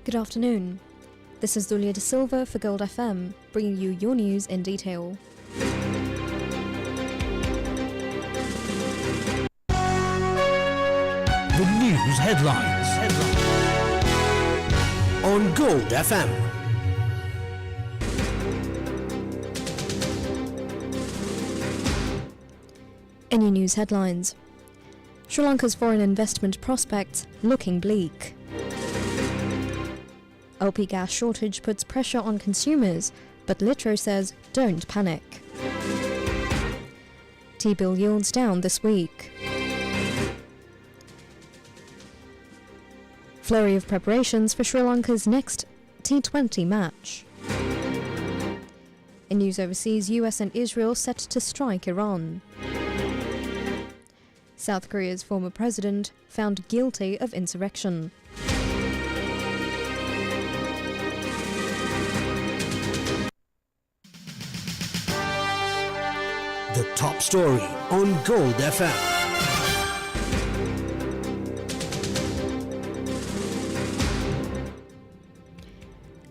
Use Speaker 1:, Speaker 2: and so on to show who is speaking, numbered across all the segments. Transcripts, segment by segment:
Speaker 1: Good afternoon. This is Zulia De Silva for Gold FM, bringing you your news in detail.
Speaker 2: The news headlines on Gold FM.
Speaker 1: Any news headlines? Sri Lanka's foreign investment prospects looking bleak. LP gas shortage puts pressure on consumers, but Litro says don't panic. T-bill yields down this week. Flurry of preparations for Sri Lanka's next T20 match. In news overseas, US and Israel set to strike Iran. South Korea's former president found guilty of insurrection.
Speaker 2: The top story on Gold FM.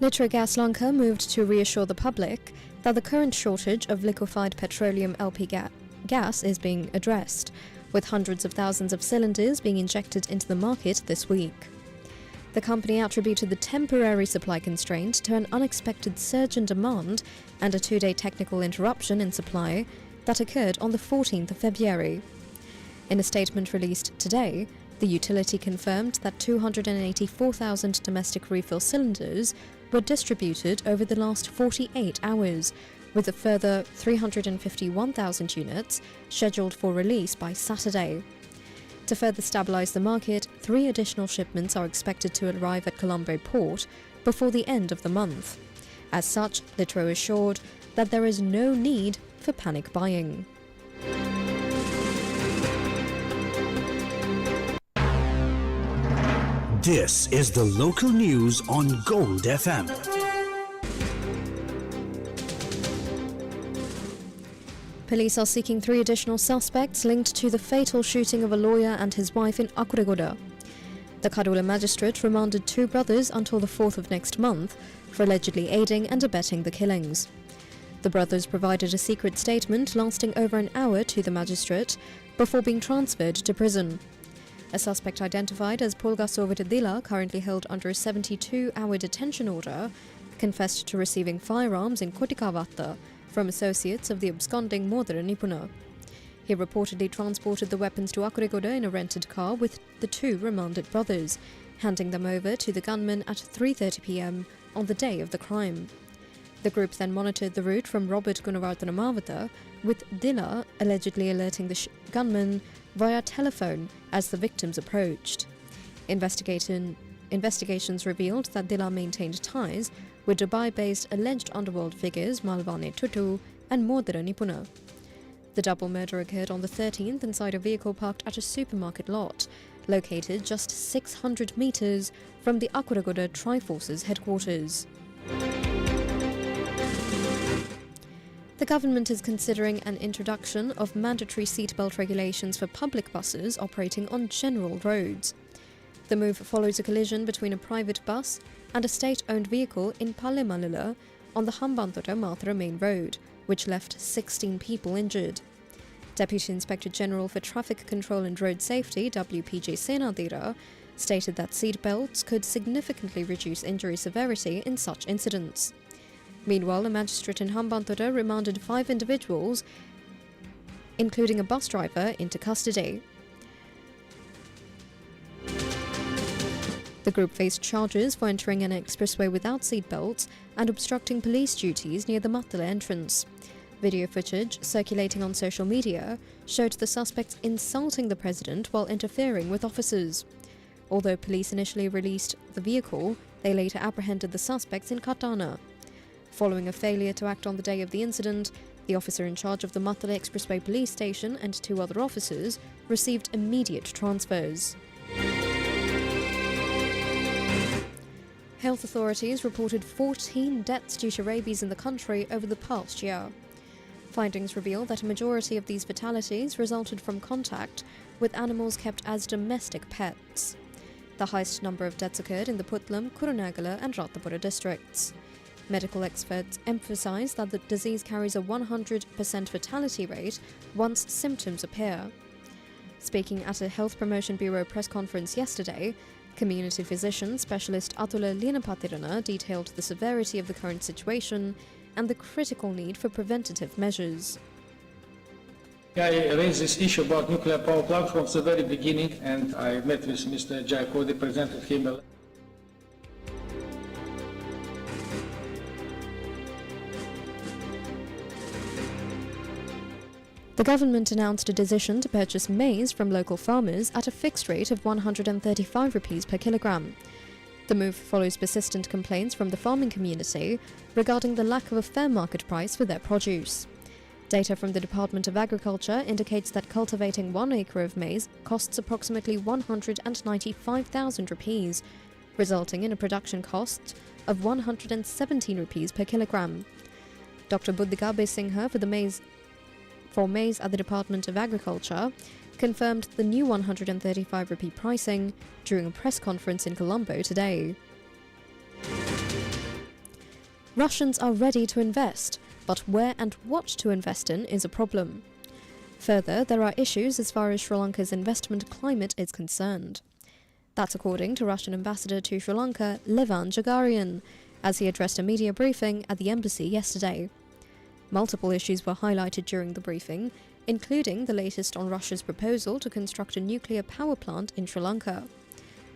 Speaker 1: Litro Gas Lanka moved to reassure the public that the current shortage of liquefied petroleum LP gas is being addressed, with hundreds of thousands of cylinders being injected into the market this week. The company attributed the temporary supply constraint to an unexpected surge in demand and a two-day technical interruption in supply that occurred on the 14th of February. In a statement released today, the utility confirmed that 284,000 domestic refill cylinders were distributed over the last 48 hours, with a further 351,000 units scheduled for release by Saturday. To further stabilise the market, 3 additional shipments are expected to arrive at Colombo port before the end of the month. As such, Litro assured that there is no need for panic buying.
Speaker 2: This is the local news on Gold FM.
Speaker 1: Police are seeking 3 additional suspects linked to the fatal shooting of a lawyer and his wife in Akuregoda. The Kadula magistrate remanded 2 brothers until the 4th of next month for allegedly aiding and abetting the killings. The brothers provided a secret statement lasting over an hour to the magistrate before being transferred to prison. A suspect identified as Polga Sovetadila, currently held under a 72-hour detention order, confessed to receiving firearms in Kotikavatta from associates of the absconding Modera Nipuna. He reportedly transported the weapons to Akuregoda in a rented car with the 2 remanded brothers, handing them over to the gunman at 3:30 p.m. on the day of the crime. The group then monitored the route from Robert Gunawardena Mavata, with Dilla allegedly alerting the gunman via telephone as the victims approached. Investigations revealed that Dilla maintained ties with Dubai-based alleged underworld figures Malvane Tutu and Modera Nipuna. The double murder occurred on the 13th inside a vehicle parked at a supermarket lot, located just 600 metres from the Akuregoda Triforce's headquarters. The government is considering an introduction of mandatory seatbelt regulations for public buses operating on general roads. The move follows a collision between a private bus and a state-owned vehicle in Palemalila on the Hambantota-Mathura main road, which left 16 people injured. Deputy Inspector General for Traffic Control and Road Safety, WPJ Senadira, stated that seatbelts could significantly reduce injury severity in such incidents. Meanwhile, a magistrate in Hambantota remanded 5 individuals, including a bus driver, into custody. The group faced charges for entering an expressway without seatbelts and obstructing police duties near the Mattala entrance. Video footage circulating on social media showed the suspects insulting the president while interfering with officers. Although police initially released the vehicle, they later apprehended the suspects in Katana. Following a failure to act on the day of the incident, the officer in charge of the Mattala Expressway police station and 2 other officers received immediate transfers. Health authorities reported 14 deaths due to rabies in the country over the past year. Findings reveal that a majority of these fatalities resulted from contact with animals kept as domestic pets. The highest number of deaths occurred in the Putlam, Kurunegala and Ratnapura districts. Medical experts emphasize that the disease carries a 100% fatality rate once symptoms appear. Speaking at a Health Promotion Bureau press conference yesterday, community physician specialist Atula Linapatirana detailed the severity of the current situation and the critical need for preventative measures.
Speaker 3: I raised this issue about nuclear power plant from the very beginning, and I met with Mr. Jayakodi, presented him a
Speaker 1: The government announced a decision to purchase maize from local farmers at a fixed rate of 135 rupees per kilogram. The move follows persistent complaints from the farming community regarding the lack of a fair market price for their produce. Data from the Department of Agriculture indicates that cultivating 1 acre of maize costs approximately 195,000 rupees, resulting in a production cost of 117 rupees per kilogram. Dr. Buddhika Singha for maize at the Department of Agriculture confirmed the new 135 rupee pricing during a press conference in Colombo today. Russians are ready to invest, but where and what to invest in is a problem. Further, there are issues as far as Sri Lanka's investment climate is concerned. That's according to Russian ambassador to Sri Lanka, Levan Jagarian, as he addressed a media briefing at the embassy yesterday. Multiple issues were highlighted during the briefing, including the latest on Russia's proposal to construct a nuclear power plant in Sri Lanka.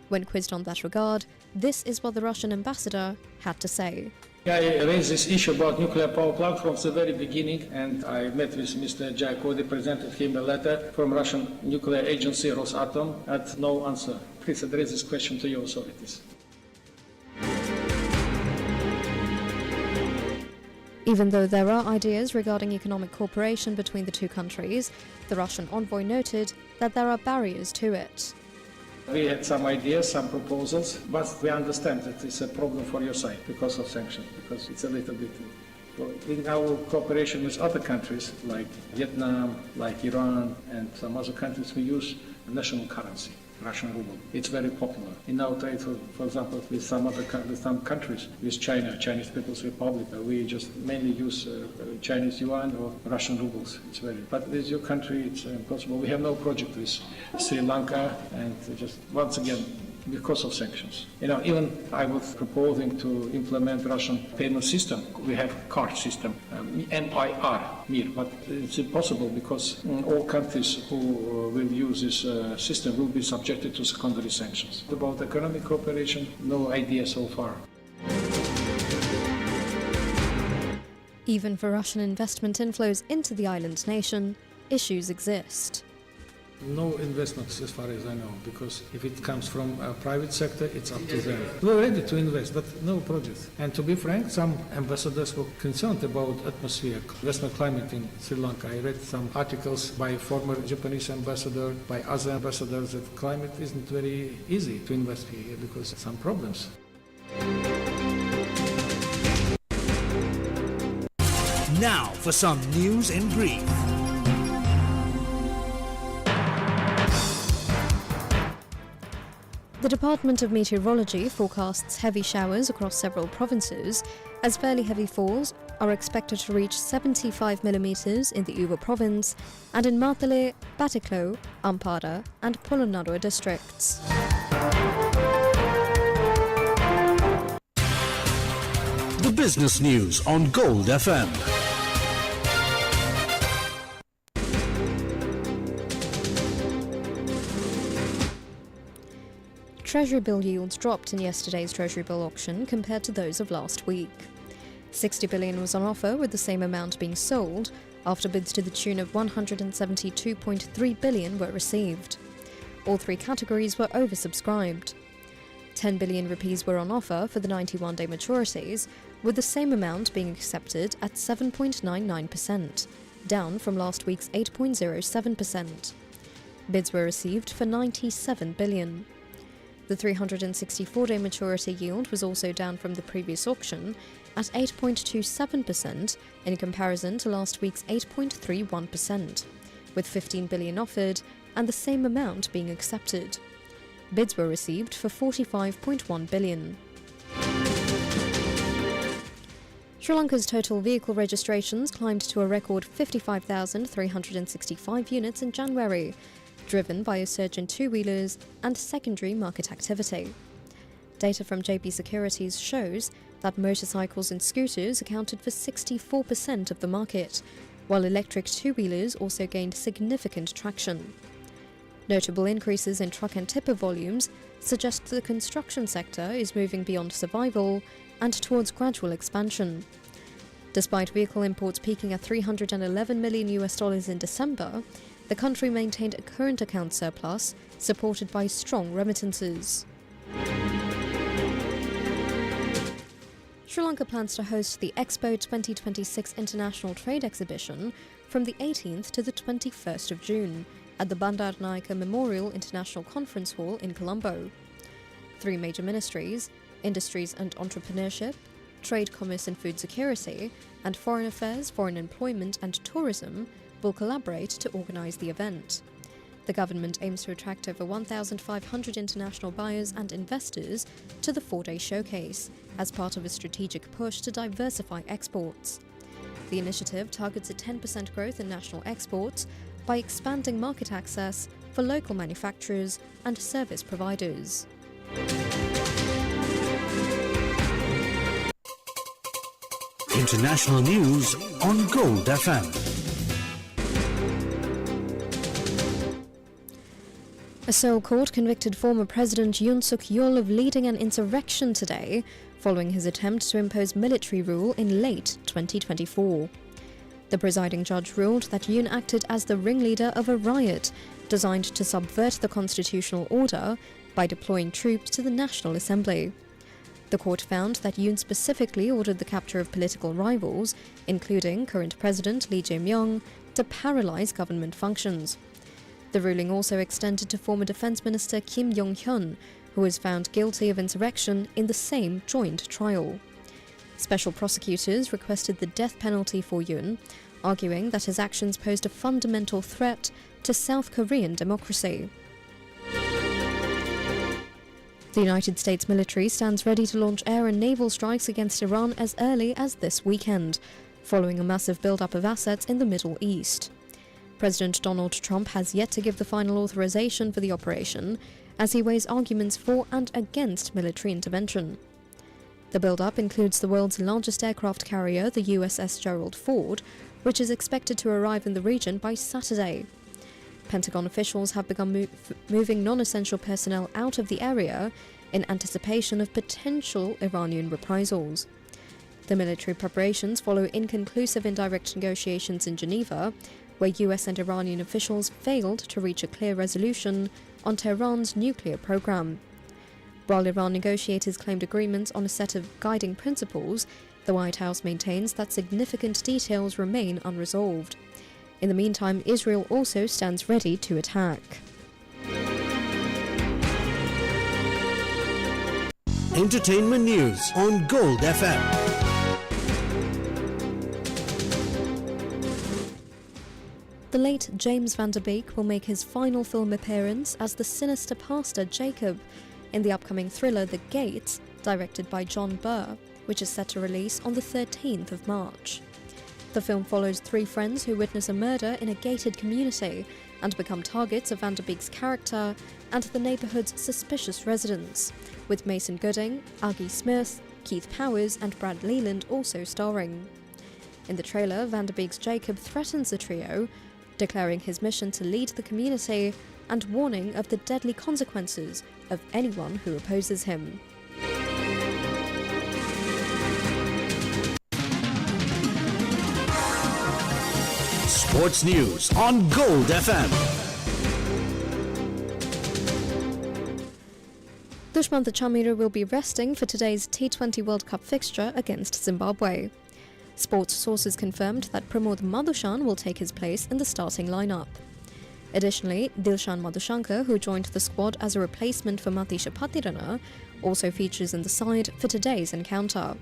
Speaker 1: When quizzed on that regard, this is what the Russian ambassador had to say.
Speaker 3: I raised this issue about nuclear power plant from the very beginning, and I met with Mr. Jayakodi, presented him a letter from Russian nuclear agency Rosatom, had no answer. Please address this question to your authorities.
Speaker 1: Even though there are ideas regarding economic cooperation between the two countries, the Russian envoy noted that there are barriers to it.
Speaker 3: We had some ideas, some proposals, but we understand that it's a problem for your side because of sanctions, because it's a little bit. In our cooperation with other countries like Vietnam, like Iran, and some other countries, we use national currency, Russian ruble. It's very popular. In our trade, for example, with some countries, with China, Chinese People's Republic, we just mainly use Chinese yuan or Russian rubles. It's very. But with your country, it's impossible. We have no project with Sri Lanka, and just once again, because of sanctions. Even I was proposing to implement Russian payment system. We have card system, MIR, but it's impossible because all countries who will use this system will be subjected to secondary sanctions. About economic cooperation, no idea so far.
Speaker 1: Even for Russian investment inflows into the island nation, issues exist.
Speaker 3: No investments as far as I know, because if it comes from a private sector, it's up to them. We're ready to invest, but no projects. And to be frank, some ambassadors were concerned about atmosphere, investment climate in Sri Lanka. I read some articles by former Japanese ambassador, by other ambassadors, that climate isn't very easy to invest here because of some problems.
Speaker 2: Now for some news in brief.
Speaker 1: The Department of Meteorology forecasts heavy showers across several provinces, as fairly heavy falls are expected to reach 75 millimeters in the Uva province and in Matale, Patiklo, Ampara and Polonnaruwa districts.
Speaker 2: The business news on Gold FM.
Speaker 1: Treasury bill yields dropped in yesterday's Treasury bill auction compared to those of last week. 60 billion was on offer, with the same amount being sold after bids to the tune of 172.3 billion were received. All three categories were oversubscribed. 10 billion rupees were on offer for the 91-day maturities, with the same amount being accepted at 7.99%, down from last week's 8.07%. Bids were received for 97 billion. The 364-day maturity yield was also down from the previous auction at 8.27% in comparison to last week's 8.31%, with 15 billion offered and the same amount being accepted. Bids were received for $45.1 billion. Sri Lanka's total vehicle registrations climbed to a record 55,365 units in January, driven by a surge in two-wheelers and secondary market activity. Data from JP Securities shows that motorcycles and scooters accounted for 64% of the market, while electric two-wheelers also gained significant traction. Notable increases in truck and tipper volumes suggest the construction sector is moving beyond survival and towards gradual expansion. Despite vehicle imports peaking at $311 million in December, the country maintained a current account surplus, supported by strong remittances. Sri Lanka plans to host the Expo 2026 International Trade Exhibition from the 18th to the 21st of June at the Bandaranaike Memorial International Conference Hall in Colombo. 3 major ministries, Industries and Entrepreneurship, Trade, Commerce and Food Security, and Foreign Affairs, Foreign Employment and Tourism will collaborate to organise the event. The government aims to attract over 1,500 international buyers and investors to the 4-day showcase as part of a strategic push to diversify exports. The initiative targets a 10% growth in national exports by expanding market access for local manufacturers and service providers.
Speaker 2: International news on Gold FM.
Speaker 1: A Seoul court convicted former President Yoon Suk-yeol of leading an insurrection today, following his attempt to impose military rule in late 2024. The presiding judge ruled that Yoon acted as the ringleader of a riot designed to subvert the constitutional order by deploying troops to the National Assembly. The court found that Yoon specifically ordered the capture of political rivals, including current President Lee Jae-myung, to paralyze government functions. The ruling also extended to former Defense Minister Kim Yong-hyun, who was found guilty of insurrection in the same joint trial. Special prosecutors requested the death penalty for Yoon, arguing that his actions posed a fundamental threat to South Korean democracy. The United States military stands ready to launch air and naval strikes against Iran as early as this weekend, following a massive build-up of assets in the Middle East. President Donald Trump has yet to give the final authorization for the operation, as he weighs arguments for and against military intervention. The build-up includes the world's largest aircraft carrier, the USS Gerald Ford, which is expected to arrive in the region by Saturday. Pentagon officials have begun moving non-essential personnel out of the area in anticipation of potential Iranian reprisals. The military preparations follow inconclusive indirect negotiations in Geneva, where US and Iranian officials failed to reach a clear resolution on Tehran's nuclear program. While Iran negotiators claimed agreements on a set of guiding principles, the White House maintains that significant details remain unresolved. In the meantime, Israel also stands ready to attack.
Speaker 2: Entertainment news on Gold FM.
Speaker 1: The late James Van Der Beek will make his final film appearance as the sinister pastor Jacob in the upcoming thriller The Gates, directed by John Burr, which is set to release on the 13th of March. The film follows 3 friends who witness a murder in a gated community and become targets of Van Der Beek's character and the neighbourhood's suspicious residents, with Mason Gooding, Augie Smith, Keith Powers and Brad Leland also starring. In the trailer, Van Der Beek's Jacob threatens the trio, declaring his mission to lead the community and warning of the deadly consequences of anyone who opposes him.
Speaker 2: Sports news on Gold FM.
Speaker 1: Dushmantha Chamira will be resting for today's T20 World Cup fixture against Zimbabwe. Sports sources confirmed that Pramod Madushan will take his place in the starting lineup. Additionally, Dilshan Madushankar, who joined the squad as a replacement for Matisha Patirana, also features in the side for today's encounter.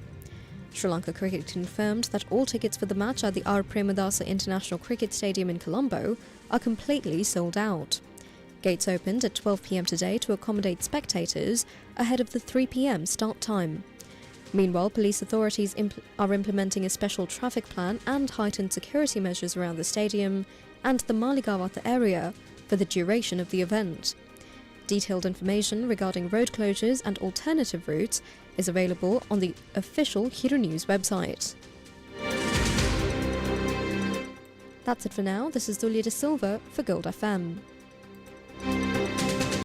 Speaker 1: Sri Lanka Cricket confirmed that all tickets for the match at the R. Premadasa International Cricket Stadium in Colombo are completely sold out. Gates opened at 12 p.m. today to accommodate spectators ahead of the 3 p.m. start time. Meanwhile, police authorities are implementing a special traffic plan and heightened security measures around the stadium and the Maligawata area for the duration of the event. Detailed information regarding road closures and alternative routes is available on the official Hiru News website. That's it for now. This is Zulia de Silva for Gold FM.